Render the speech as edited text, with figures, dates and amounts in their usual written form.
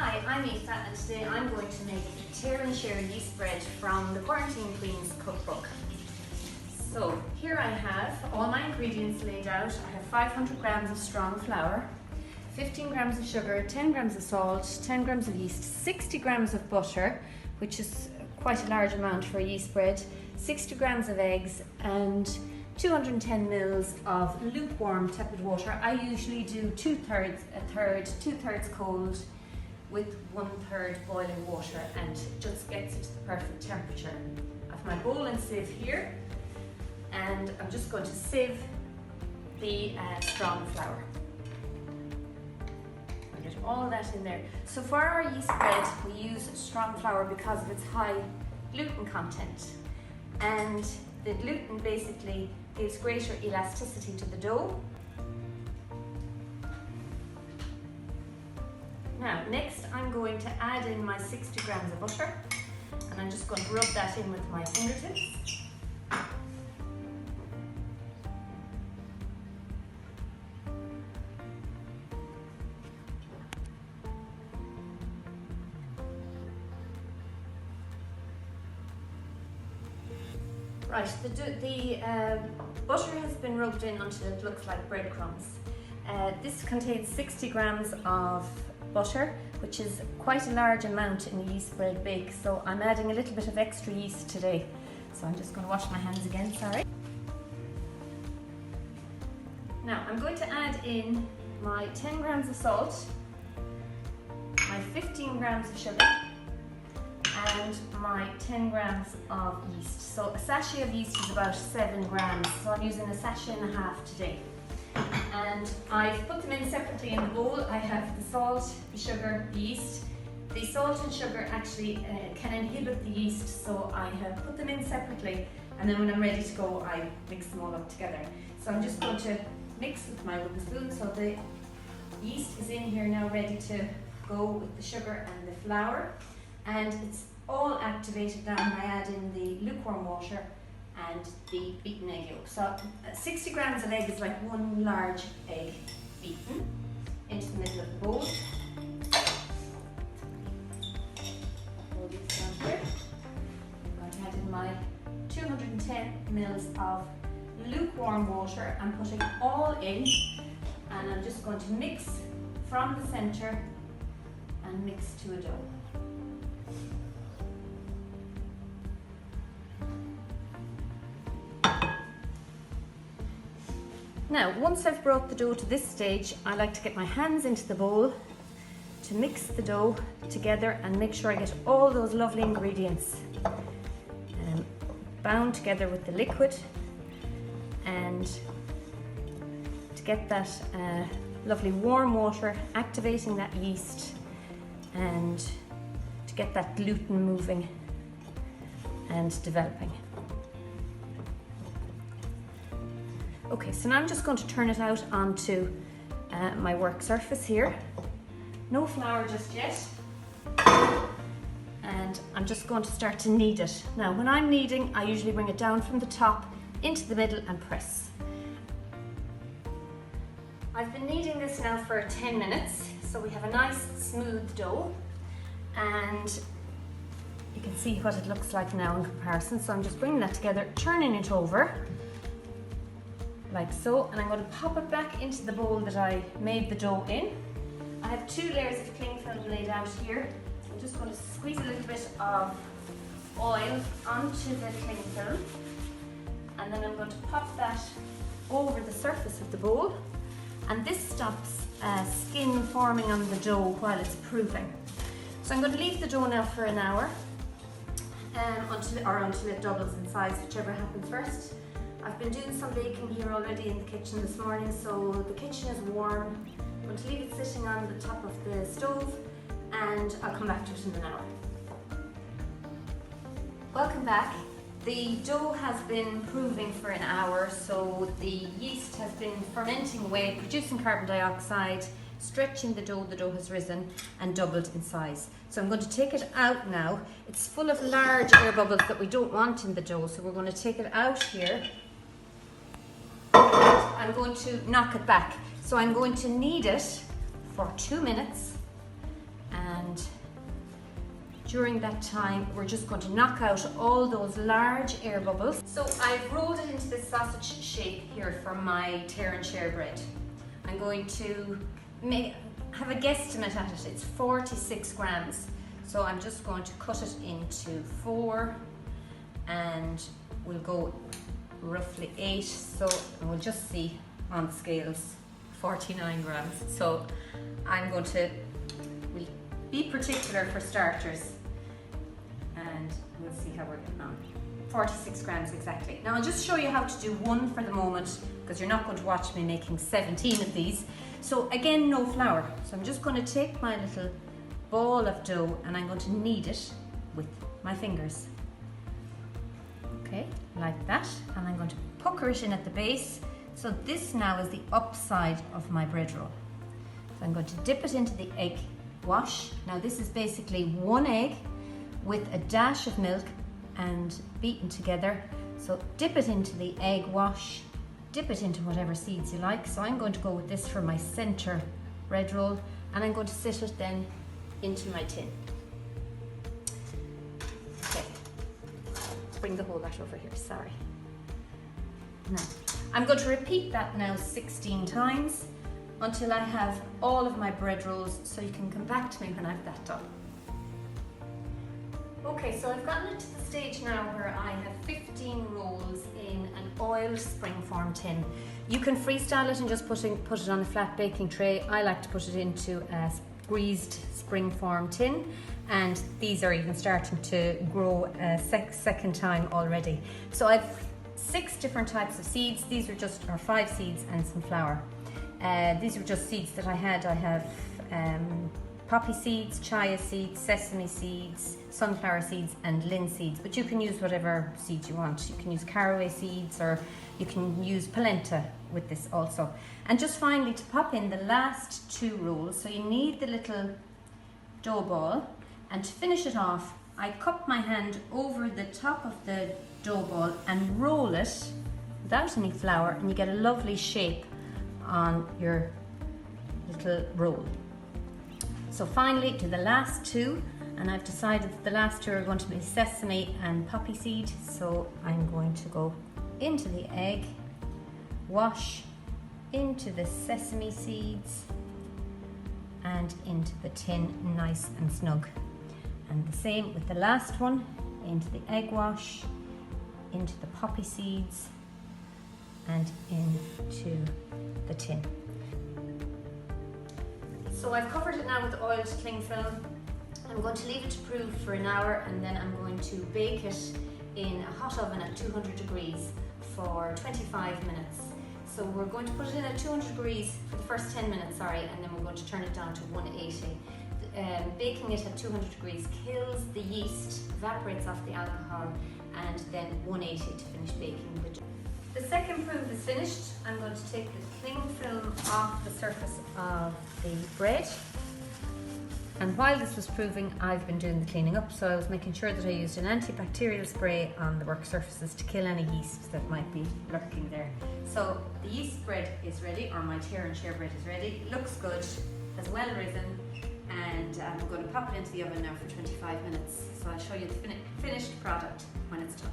Hi, I'm Aoife and today I'm going to make tear and share yeast bread from the Quarantine Queen's cookbook. So here I have all my ingredients laid out. I have 500 grams of strong flour, 15 grams of sugar, 10 grams of salt, 10 grams of yeast, 60 grams of butter, which is quite a large amount for a yeast bread, 60 grams of eggs and 210 mils of lukewarm tepid water. I usually do 2/3, a third, 2/3 cold with 1/3 boiling water, and it just gets it to the perfect temperature. I have my bowl and sieve here, and I'm just going to sieve the strong flour. I'll get all of that in there. So for our yeast bread, we use strong flour because of its high gluten content, and the gluten basically gives greater elasticity to the dough. Now, next I'm going to add in my 60 grams of butter, and I'm just going to rub that in with my fingertips. Right, the butter has been rubbed in until it looks like breadcrumbs. This contains 60 grams of butter, which is quite a large amount in a yeast bread bake, so I'm adding a little bit of extra yeast today. So I'm just going to wash my hands again, sorry. Now I'm going to add in my 10 grams of salt, my 15 grams of sugar, and my 10 grams of yeast. So a sachet of yeast is about 7 grams, so I'm using a sachet and a half today. And I've put them in separately in the bowl. I have the salt, the sugar, the yeast. The salt and sugar actually can inhibit the yeast, so I have put them in separately, and then when I'm ready to go, I mix them all up together. So I'm just going to mix with my wooden spoon. So the yeast is in here now, ready to go with the sugar and the flour, and it's all activated now when I add in the lukewarm water and the beaten egg yolk. So 60 grams of egg is like one large egg beaten into the middle of the bowl. Hold these down here. I'm going to add in my 210 mils of lukewarm water. I'm putting all in, and I'm just going to mix from the centre and mix to a dough. Now, once I've brought the dough to this stage, I like to get my hands into the bowl to mix the dough together and make sure I get all those lovely ingredients bound together with the liquid, and to get that lovely warm water activating that yeast, and to get that gluten moving and developing. Okay, so now I'm just going to turn it out onto my work surface here. No flour just yet. And I'm just going to start to knead it. Now, when I'm kneading, I usually bring it down from the top into the middle and press. I've been kneading this now for 10 minutes, so we have a nice smooth dough, and you can see what it looks like now in comparison. So I'm just bringing that together, turning it over, like so, and I'm going to pop it back into the bowl that I made the dough in. I have 2 layers of cling film laid out here. I'm just going to squeeze a little bit of oil onto the cling film, and then I'm going to pop that over the surface of the bowl, and this stops skin forming on the dough while it's proofing. So I'm going to leave the dough now for an hour until it doubles in size, whichever happens first. I've been doing some baking here already in the kitchen this morning, so the kitchen is warm. I'm going to leave it sitting on the top of the stove, and I'll come back to it in an hour. Welcome back. The dough has been proving for an hour, so the yeast has been fermenting away, producing carbon dioxide, stretching the dough has risen and doubled in size. So I'm going to take it out now. It's full of large air bubbles that we don't want in the dough, so we're going to take it out here. I'm going to knock it back. So I'm going to knead it for 2 minutes, and during that time, we're just going to knock out all those large air bubbles. So I've rolled it into this sausage shape here for my tear and share bread. I'm going to have a guesstimate at it. It's 46 grams. So I'm just going to cut it into 4, and we'll go roughly 8. So we'll just see on the scales, 49 grams. So I'm going to be particular for starters, and we'll see how we're getting on. 46 grams exactly. Now I'll just show you how to do one for the moment, because you're not going to watch me making 17 of these. So again, no flour. So I'm just going to take my little ball of dough and I'm going to knead it with my fingers. Okay, like that. And I'm going to pucker it in at the base. So this now is the upside of my bread roll. So I'm going to dip it into the egg wash. Now this is basically 1 egg with a dash of milk and beaten together. So dip it into the egg wash, dip it into whatever seeds you like. So I'm going to go with this for my center bread roll, and I'm going to sit it then into my tin. Okay, bring the whole bat over here, sorry. Now, I'm going to repeat that now 16 times until I have all of my bread rolls, so you can come back to me when I've that done. Okay, so I've gotten it to the stage now where I have 15 rolls in an oiled springform tin. You can freestyle it and just put it on a flat baking tray. I like to put it into a greased springform tin, and these are even starting to grow a second time already. So I've 6 different types of seeds. These are just 5 seeds and some flour. These are just seeds that I had. I have poppy seeds, chia seeds, sesame seeds, sunflower seeds and linseeds, but you can use whatever seeds you want. You can use caraway seeds, or you can use polenta with this also. And just finally, to pop in the last 2 rolls, so you need the little dough ball, and to finish it off, I cup my hand over the top of the dough ball and roll it without any flour, and you get a lovely shape on your little roll. So finally to the last 2, and I've decided that the last 2 are going to be sesame and poppy seed. So I'm going to go into the egg wash, into the sesame seeds, and into the tin nice and snug. And the same with the last one, into the egg wash, into the poppy seeds, and into the tin. So I've covered it now with oiled cling film. I'm going to leave it to prove for an hour, and then I'm going to bake it in a hot oven at 200 degrees for 25 minutes. So we're going to put it in at 200 degrees for the first 10 minutes, and then we're going to turn it down to 180. Baking it at 200 degrees kills the yeast, evaporates off the alcohol, and then 180 to finish baking the dough. The second proof is finished. I'm going to take the cling film off the surface of the bread. And while this was proving, I've been doing the cleaning up, so I was making sure that I used an antibacterial spray on the work surfaces to kill any yeast that might be lurking there. So the yeast bread is ready, or my tear and share bread is ready. It looks good, has well risen, and I'm going to pop it into the oven now for 25 minutes. So I'll show you the finished product when it's done.